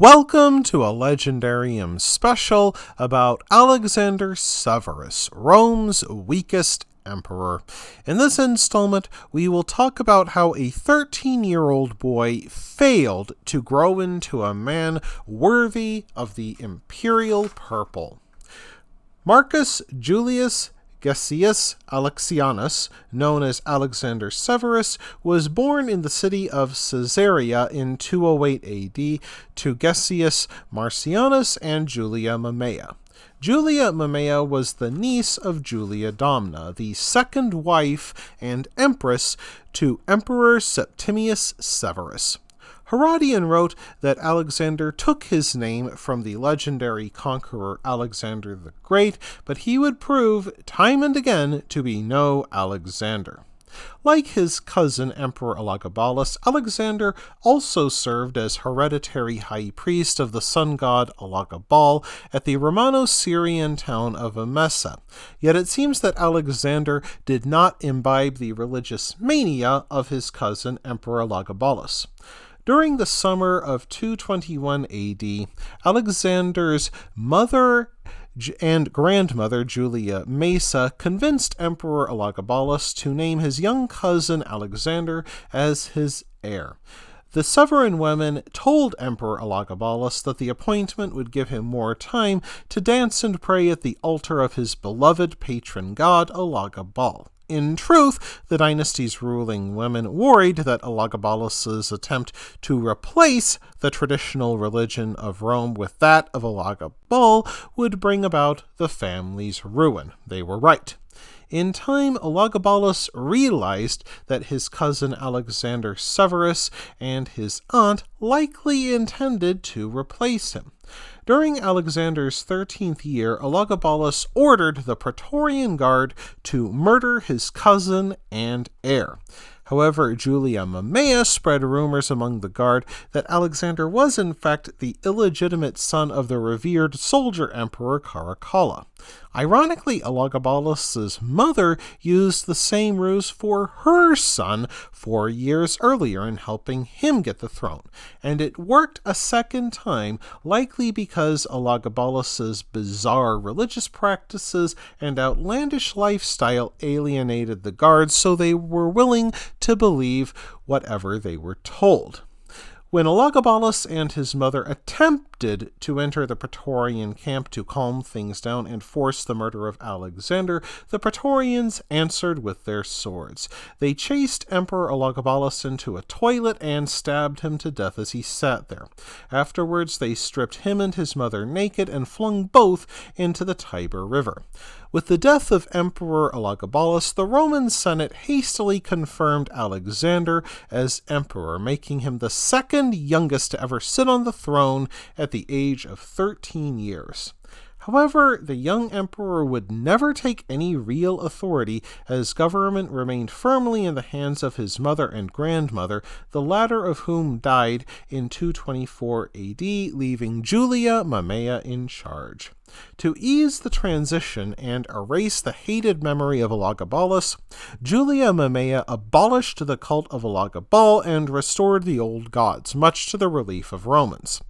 Welcome to a Legendarium special about Alexander Severus, Rome's weakest emperor. In this installment, we will talk about how a 13-year-old boy failed to grow into a man worthy of the imperial purple. Marcus Julius Gessius Alexianus, known as Alexander Severus, was born in the city of Caesarea in 208 AD to Gessius Marcianus and Julia Mamaea. Julia Mamaea was the niece of Julia Domna, the second wife and empress to Emperor Septimius Severus. Herodian wrote that Alexander took his name from the legendary conqueror Alexander the Great, but he would prove time and again to be no Alexander. Like his cousin Emperor Elagabalus, Alexander also served as hereditary high priest of the sun god Elagabal at the Romano-Syrian town of Emesa. Yet it seems that Alexander did not imbibe the religious mania of his cousin Emperor Elagabalus. During the summer of 221 AD, Alexander's mother and grandmother Julia Mamaea convinced Emperor Elagabalus to name his young cousin Alexander as his heir. The sovereign women told Emperor Elagabalus that the appointment would give him more time to dance and pray at the altar of his beloved patron god Elagabal. In truth, the dynasty's ruling women worried that Elagabalus's attempt to replace the traditional religion of Rome with that of Elagabal would bring about the family's ruin. They were right. In time, Elagabalus realized that his cousin Alexander Severus and his aunt likely intended to replace him. During Alexander's 13th year, Elagabalus ordered the Praetorian Guard to murder his cousin and heir. However, Julia Mamaea spread rumors among the guard that Alexander was in fact the illegitimate son of the revered soldier emperor Caracalla. Ironically, Elagabalus's mother used the same ruse for her son 4 years earlier in helping him get the throne, and it worked a second time, likely because Elagabalus's bizarre religious practices and outlandish lifestyle alienated the guards, so they were willing to believe whatever they were told. When Elagabalus and his mother attempted to enter the Praetorian camp to calm things down and force the murder of Alexander, the Praetorians answered with their swords. They chased Emperor Elagabalus into a toilet and stabbed him to death as he sat there. Afterwards, they stripped him and his mother naked and flung both into the Tiber River. With the death of Emperor Elagabalus, the Roman Senate hastily confirmed Alexander as emperor, making him the second youngest to ever sit on the throne at the age of 13 years. However, the young emperor would never take any real authority, as government remained firmly in the hands of his mother and grandmother, the latter of whom died in 224 AD, leaving Julia Mamaea in charge. To ease the transition and erase the hated memory of Elagabalus, Julia Mamaea abolished the cult of Elagabal and restored the old gods, much to the relief of Romans.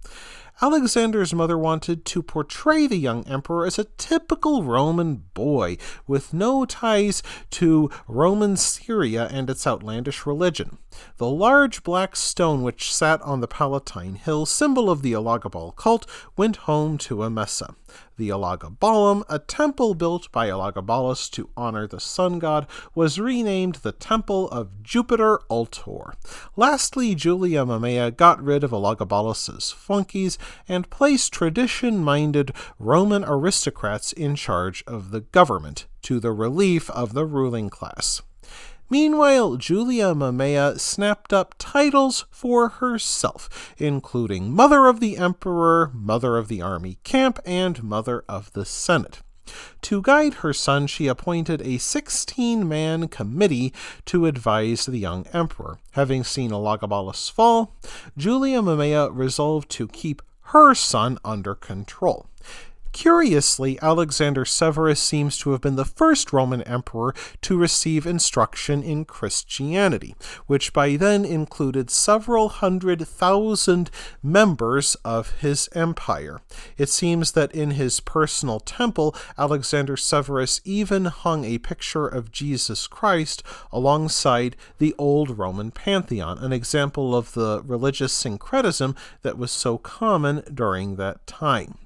Alexander's mother wanted to portray the young emperor as a typical Roman boy, with no ties to Roman Syria and its outlandish religion. The large black stone which sat on the Palatine Hill, symbol of the Elagabal cult, went home to Emesa. The Elagabalum, a temple built by Elagabalus to honor the sun god, was renamed the Temple of Jupiter Ultor. Lastly, Julia Mamaea got rid of Elagabalus's flunkies and placed tradition-minded Roman aristocrats in charge of the government, to the relief of the ruling class. Meanwhile, Julia Mamaea snapped up titles for herself, including Mother of the Emperor, Mother of the Army Camp, and Mother of the Senate. To guide her son, she appointed a 16-man committee to advise the young emperor. Having seen Elagabalus fall, Julia Mamaea resolved to keep her son under control. Curiously, Alexander Severus seems to have been the first Roman emperor to receive instruction in Christianity, which by then included several 100,000 members of his empire. It seems that in his personal temple, Alexander Severus even hung a picture of Jesus Christ alongside the old Roman pantheon, an example of the religious syncretism that was so common during that time.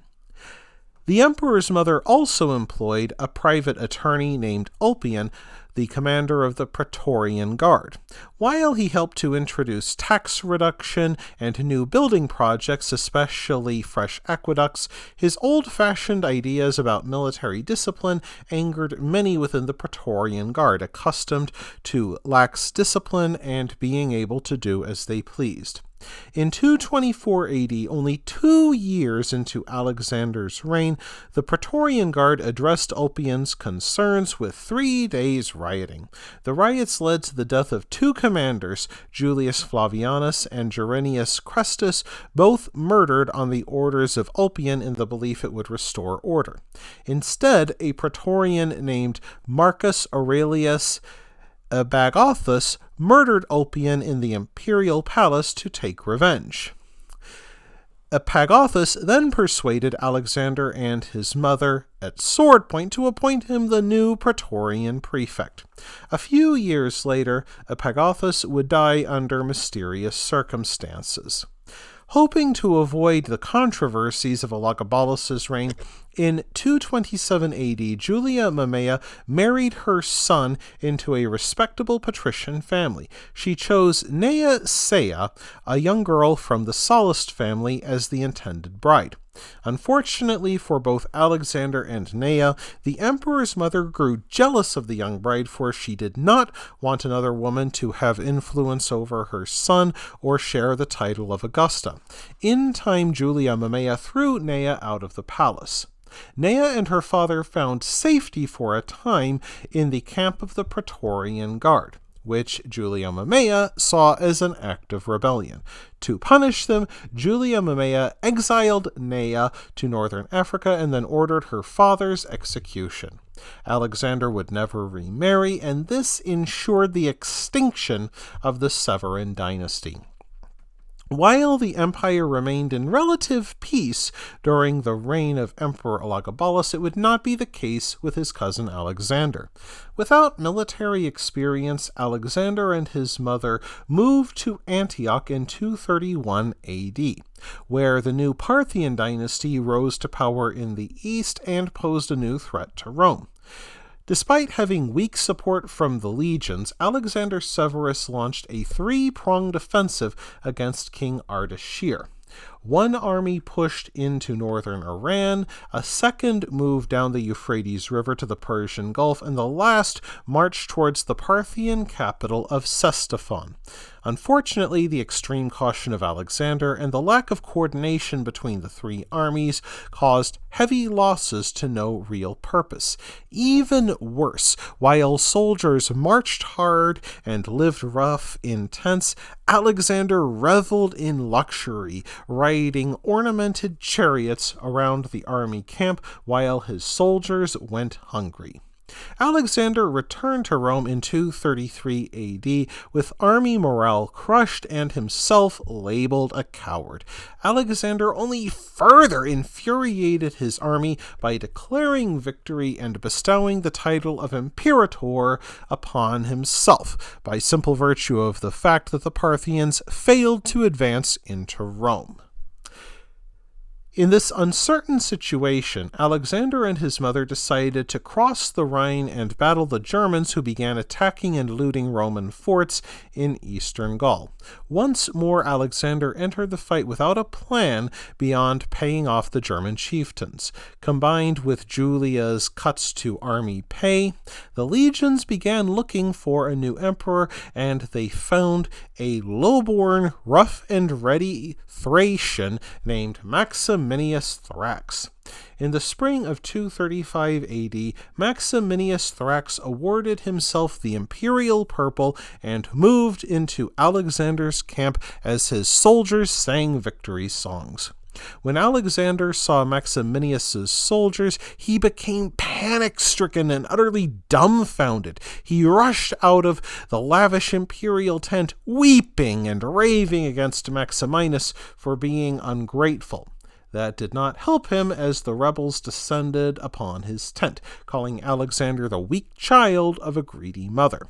The emperor's mother also employed a private attorney named Ulpian, the commander of the Praetorian Guard. While he helped to introduce tax reduction and new building projects, especially fresh aqueducts, his old-fashioned ideas about military discipline angered many within the Praetorian Guard, accustomed to lax discipline and being able to do as they pleased. In 224 AD, only 2 years into Alexander's reign, the Praetorian Guard addressed Ulpian's concerns with 3 days' rioting. The riots led to the death of 2 commanders, Julius Flavianus and Gerenius Crestus, both murdered on the orders of Ulpian in the belief it would restore order. Instead, a Praetorian named Marcus Aurelius Bagathus murdered Ulpian in the imperial palace to take revenge. Epagathus then persuaded Alexander and his mother at sword point to appoint him the new Praetorian prefect. A few years later, Epagathus would die under mysterious circumstances. Hoping to avoid the controversies of Elagabalus's reign, in 227 AD, Julia Mamaea married her son into a respectable patrician family. She chose Neaea, a young girl from the Sallust family, as the intended bride. Unfortunately for both Alexander and Neaea, the emperor's mother grew jealous of the young bride, for she did not want another woman to have influence over her son or share the title of Augusta. In time, Julia Mamaea threw Neaea out of the palace. Neaea and her father found safety for a time in the camp of the Praetorian Guard, which Julia Mamaea saw as an act of rebellion. To punish them, Julia Mamaea exiled Neaea to northern Africa and then ordered her father's execution. Alexander would never remarry, and this ensured the extinction of the Severan dynasty. While the empire remained in relative peace during the reign of Emperor Elagabalus, it would not be the case with his cousin Alexander. Without military experience, Alexander and his mother moved to Antioch in 231 AD, where the new Parthian dynasty rose to power in the east and posed a new threat to Rome. Despite having weak support from the legions, Alexander Severus launched a 3-pronged offensive against King Ardashir. One army pushed into northern Iran, a second moved down the Euphrates River to the Persian Gulf, and the last marched towards the Parthian capital of Ctesiphon. Unfortunately, the extreme caution of Alexander and the lack of coordination between the 3 armies caused heavy losses to no real purpose. Even worse, while soldiers marched hard and lived rough in tents, Alexander reveled in luxury, riding ornamented chariots around the army camp while his soldiers went hungry. Alexander returned to Rome in 233 AD with army morale crushed and himself labeled a coward. Alexander only further infuriated his army by declaring victory and bestowing the title of imperator upon himself, by simple virtue of the fact that the Parthians failed to advance into Rome. In this uncertain situation, Alexander and his mother decided to cross the Rhine and battle the Germans who began attacking and looting Roman forts in eastern Gaul. Once more, Alexander entered the fight without a plan beyond paying off the German chieftains. Combined with Julia's cuts to army pay, the legions began looking for a new emperor, and they found a low-born, rough-and-ready Thracian named Maximinus Thrax. In the spring of 235 AD, Maximinus Thrax awarded himself the imperial purple and moved into Alexander's camp as his soldiers sang victory songs. When Alexander saw Maximinus's soldiers, he became panic-stricken and utterly dumbfounded. He rushed out of the lavish imperial tent, weeping and raving against Maximinus for being ungrateful. That did not help him, as the rebels descended upon his tent, calling Alexander the weak child of a greedy mother.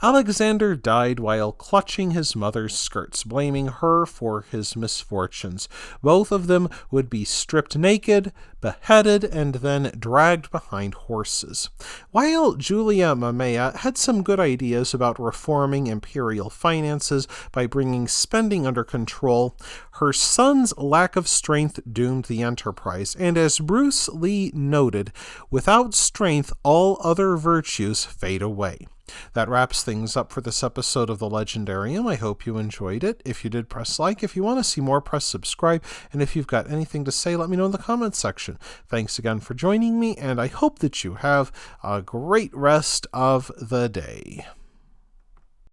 Alexander died while clutching his mother's skirts, blaming her for his misfortunes. Both of them would be stripped naked, beheaded, and then dragged behind horses. While Julia Mamaea had some good ideas about reforming imperial finances by bringing spending under control, her son's lack of strength doomed the enterprise, and as Bruce Lee noted, without strength all other virtues fade away. That wraps things up for this episode of the Legendarium. I hope you enjoyed it. If you did, press like. If you want to see more, press subscribe. And if you've got anything to say, let me know in the comments section. Thanks again for joining me, and I hope that you have a great rest of the day.